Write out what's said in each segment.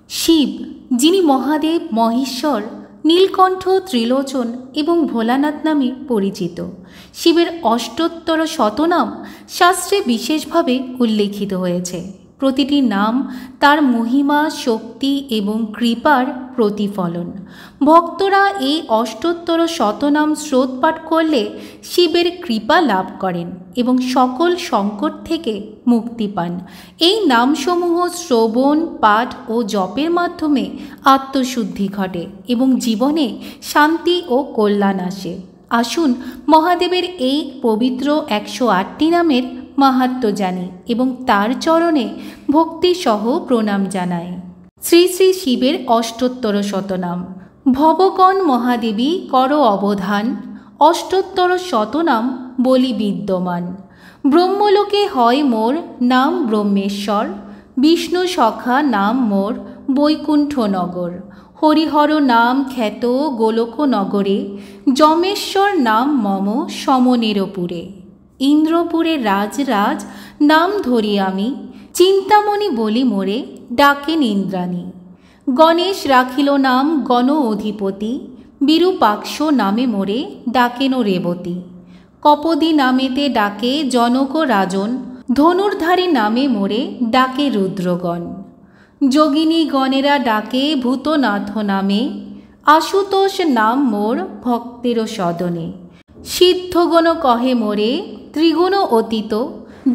শিব, যিনি মহাদেব, মহেশ্বর, নীলকণ্ঠ, ত্রিলোচন এবং ভোলানাথ নামে পরিচিত। শিবের অষ্টোত্তর শতনাম শাস্ত্রে বিশেষভাবে উল্লেখিত হয়েছে। প্রতিটি নাম তার মহিমা, শক্তি এবং কৃপার প্রতিফলন। ভক্তরা এই অষ্টোত্তর শতনাম শ্রোত পাঠ করলে শিবের কৃপা লাভ করেন এবং সকল সংকট থেকে মুক্তি পান। এই নামসমূহ শ্রবণ, পাঠ ও জপের মাধ্যমে আত্মশুদ্ধি ঘটে এবং জীবনে শান্তি ও কল্যাণ আসে। আসুন মহাদেবের এই পবিত্র 108টি নামের মাহাত্ম্য জানি এবং তার চরণে ভক্তিসহ প্রণাম জানাই। শ্রী শ্রী শিবের অষ্টোত্তর শতনাম। ভবগণ মহাদেবী কর অবধান, অষ্টোত্তর শতনাম বলি বিদ্যমান। ব্রহ্মলোকে হয় মোর নাম ব্রহ্মেশ্বর, বিষ্ণু সখা নাম মোর বৈকুণ্ঠ নগর। হরিহর নাম খ্যাত গোলক নগরে, যমেশ্বর নাম মম সমনেরপুরে। ইন্দ্রপুরে রাজরাজ নাম ধরি আমি, চিন্তামণি বলি মোরে ডাকেন ইন্দ্রাণী। গণেশ রাখিল নাম গণ অধিপতি, বিরূপাক্ষ নামে মোরে ডাকেন রেবতী। কপদী নামেতে ডাকে জনক রাজন, ধনুর্ধারী নামে মোরে ডাকে রুদ্রগণ। যোগিনী গণেরা ডাকে ভূতনাথ নামে, আশুতোষ নাম মোর ভক্তের সদনে। সিদ্ধগণ কহে মোরে ত্রিগুণ অতীত,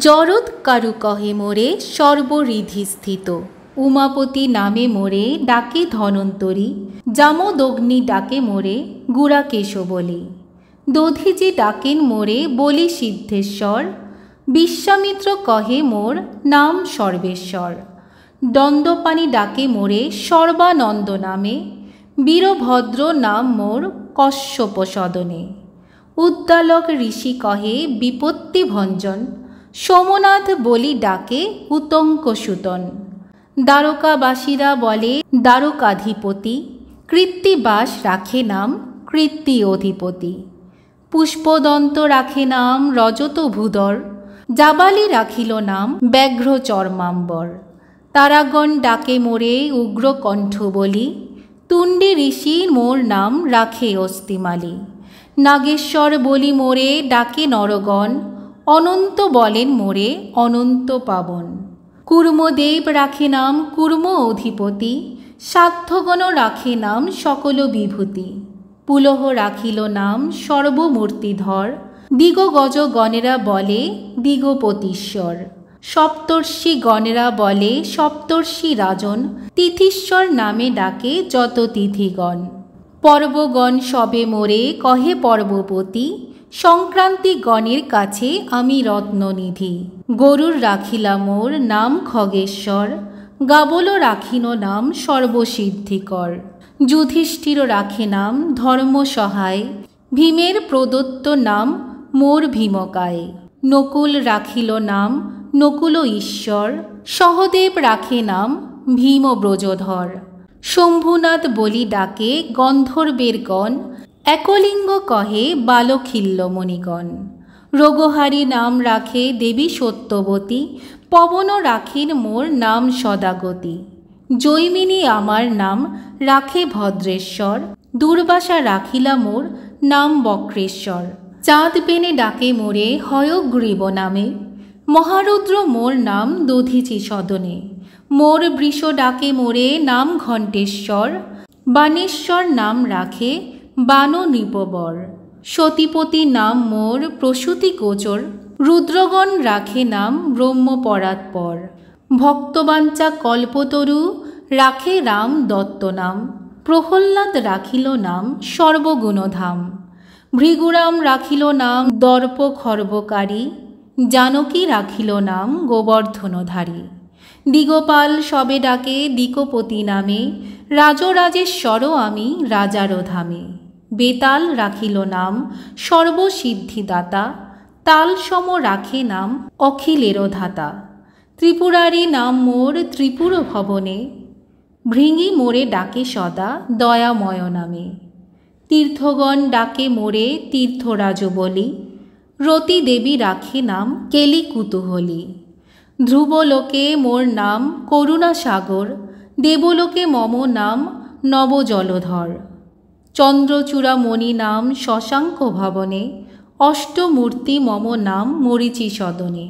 জরৎ কারু কহে মোরে সর্বরিধি স্থিত। উমাপতি নামে মোরে ডাকে ধনন্তরী, জামদগ্নি ডাকে মোরে গুড়াকেশ বলি। দধিজি ডাকেন মোরে বলি সিদ্ধেশ্বর, বিশ্বামিত্র কহে মোর নাম সর্বেশ্বর। দণ্ডপাণি ডাকে মোরে সর্বানন্দ নামে, বীরভদ্র নাম মোর কশ্যপ সদনে। উদ্দালক ঋষি কহে বিপত্তি ভঞ্জন, সোমনাথ বলি ডাকে উতঙ্ক সুতন। দ্বারকাবাসীরা বলে দ্বারকাধিপতি, কৃত্তিবাস রাখে নাম কৃত্তি অধিপতি। পুষ্পদন্ত রাখে নাম রজত ভূধর, জাবালি রাখিল নাম ব্যাঘ্র চর্মাম্বর। তারাগণ ডাকে মোরে উগ্রকণ্ঠ বলি, তুণ্ডী ঋষি মোর নাম রাখে অস্তিমালি। নাগেশ্বর বলি মোরে ডাকে নরগণ, অনন্ত বলেন মোরে অনন্ত পাবন। কুর্মদেব রাখে নাম কুর্ম অধিপতি, সাধ্যগণ রাখে নাম সকল বিভূতি। পুলহ রাখিল নাম সর্বমূর্তিধর, দিগগজ গণেরা বলে দিগপতীশ্বর। সপ্তর্ষি গণেরা বলে সপ্তর্ষি রাজন, তিথিশ্বর নামে ডাকে যত তিথিগণ। পর্বগণ সবে মোরে কহে পর্বপতি, সংক্রান্তি গণের কাছে আমি রত্ননিধি। গরুর রাখিলা মোর নাম খগেশ্বর, গাবল রাখিল নাম সর্বসিদ্ধিকর। যুধিষ্ঠির রাখে নাম ধর্ম সহায়, ভীমের প্রদত্ত নাম মোর ভীমকায়। নকুল রাখিল নাম নকুল ঈশ্বর, সহদেব রাখে নাম ভীম ব্রজধর। শম্ভুনাথ বলি ডাকে গন্ধর্বের গণ, একলিঙ্গ কহে বালখিল্য মণিগণ। রোগহারি নাম রাখে দেবী সত্যবতী, পবন রাখিন মোর নাম সদাগতি। জৈমিনী আমার নাম রাখে ভদ্রেশ্বর, দুর্বাসা রাখিলা মোর নাম বক্রেশ্বর। চাঁদ বেনে ডাকে মোরে হয়গ্রীব নামে, মহারুদ্র মোর নাম দধিচি সদনে। মোর বৃষ ডাকে মোরে নাম ঘণ্টেশ্বর, বাণেশ্বর নাম রাখে বাণ নৃপবর। সতীপতি নাম মোর প্রসূতি গোচর, রুদ্রগণ রাখে নাম ব্রহ্মপরাৎপর। ভক্তবাঞ্চা কল্পতরু রাখে রাম দত্ত নাম, প্রহ্লাদ রাখিল নাম সর্বগুণধাম। ভৃগুরাম রাখিল নাম দর্প খর্বকারী, জানকী রাখিল নাম গোবর্ধনধারী। দিগপাল সবে ডাকে দিকপতি নামে, রাজরাজেশ্বর আমি রাজার ধামে। বেতাল রাখিল নাম সর্বসিদ্ধিদাতা, তালসম রাখে নাম অখিলের ধাতা। ত্রিপুরারি নাম মোর ত্রিপুর ভবনে, ভৃঙ্গি মোরে ডাকে সদা দয়াময় নামে। তীর্থগণ ডাকে মোরে তীর্থরাজ বলি, রতি দেবী রাখে নাম কেলি কুতূহলী। ধ্রুবলোকে মোর নাম করুণা সাগর, দেবলোকে মম নাম নবজলধর। চন্দ্রচূড়ামণি নাম শশাঙ্ক ভবনে, অষ্টমূর্তি মম নাম মরীচি সদনে।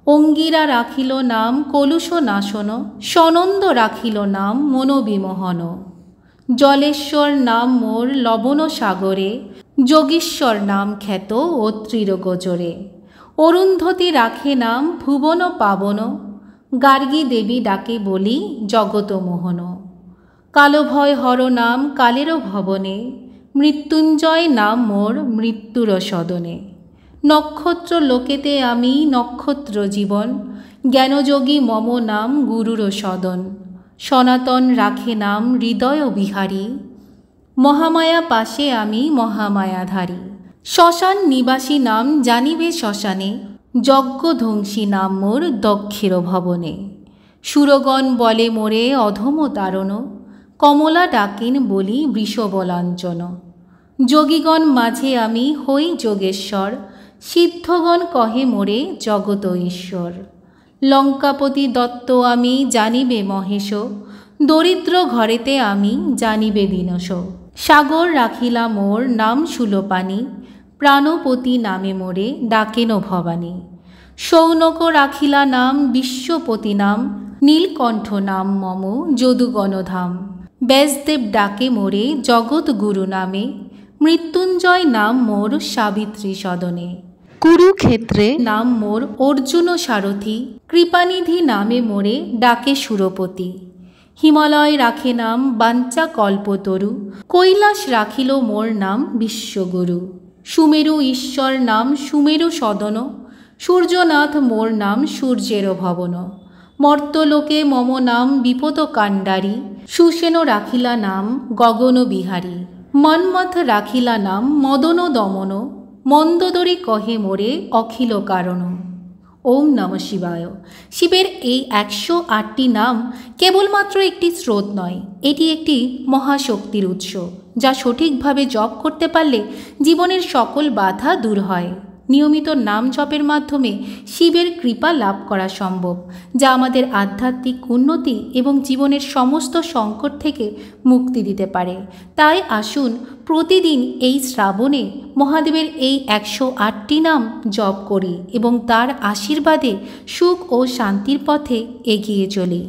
অঙ্গিরা রাখিল নাম কলুষ নাশন, সনন্দ রাখিল নাম মনোবিমোহন। জলেশ্বর নাম মোর লবণ সাগরে, যোগীশ্বর নাম খ্যাত অত্রির গোচরে। অরুন্ধতী রাখে নাম ভুবন পাবন, গার্গী দেবী ডাকে বলি জগত মোহন। কালভয় হর নাম কালের ভবনে, মৃত্যুঞ্জয় নাম মোর মৃত্যুর সদনে। নক্ষত্র লোকেতে আমি নক্ষত্র জীবন, জ্ঞানযোগী মম নাম গুরুর সদন। সনাতন রাখে নাম হৃদয় বিহারী, মহামায়া পাশে আমি মহামায়াধারী। শ্মশান নিবাসী নাম জানিবে শ্মশানে, যজ্ঞধ্বংসী নাম মোর দক্ষের ভবনে। সুরগণ বলে মোরে অধম তারণ, কমলা ডাকেন বলি বৃষবলাঞ্চন। যোগীগণ মাঝে আমি হই যোগেশ্বর, সিদ্ধগণ কহে মোরে জগত ঈশ্বর। লঙ্কাপতি দত্ত আমি জানিবে মহেশ, দরিদ্র ঘরেতে আমি জানিবে দীনশ। সাগর রাখিলা মোর নাম শূলপাণি, প্রাণপতি নামে মোরে ডাকেন ভবানী। শৌনক রাখিলা নাম বিশ্বপতি নাম, নীলকণ্ঠ নাম মম যদুগণধাম। ব্যাসদেব ডাকে মোরে জগৎ গুরু নামে, মৃত্যুঞ্জয় নাম মোর সাবিত্রী সদনে। কুরুক্ষেত্রে নাম মোর অর্জুন সারথি, কৃপানিধি নামে মোরে ডাকে সুরপতি। হিমালয় রাখে নাম বাঞ্চা কল্পতরু, কৈলাস রাখিল মোর নাম বিশ্বগুরু। সুমেরু ঈশ্বর নাম সুমেরু সদন, সূর্যনাথ মোর নাম সূর্যের ভবন। মর্তলোকে মম নাম বিপদ কাণ্ডারী, সুসেন রাখিলা নাম গগন বিহারী। মন্মথ রাখিলা নাম মদন দমন, মন্দোদরী কহে মোরে অখিল কারণ। ওম নমঃ শিবায়। শিবের এই 108টি নাম কেবলমাত্র একটি স্রোত নয়, এটি একটি মহাশক্তির উৎস, যা সঠিকভাবে জপ করতে পারলে জীবনের সকল বাধা দূর হয়। নিয়মিত নাম জপের মাধ্যমে শিবের কৃপা লাভ করা সম্ভব, যা আমাদের আধ্যাত্মিক উন্নতি এবং জীবনের সমস্ত সংকট থেকে মুক্তি দিতে পারে। তাই আসুন প্রতিদিন এই শ্রাবণে মহাদেবের এই 108টি নাম জপ করি এবং তার আশীর্বাদে সুখ ও শান্তির পথে এগিয়ে চলি।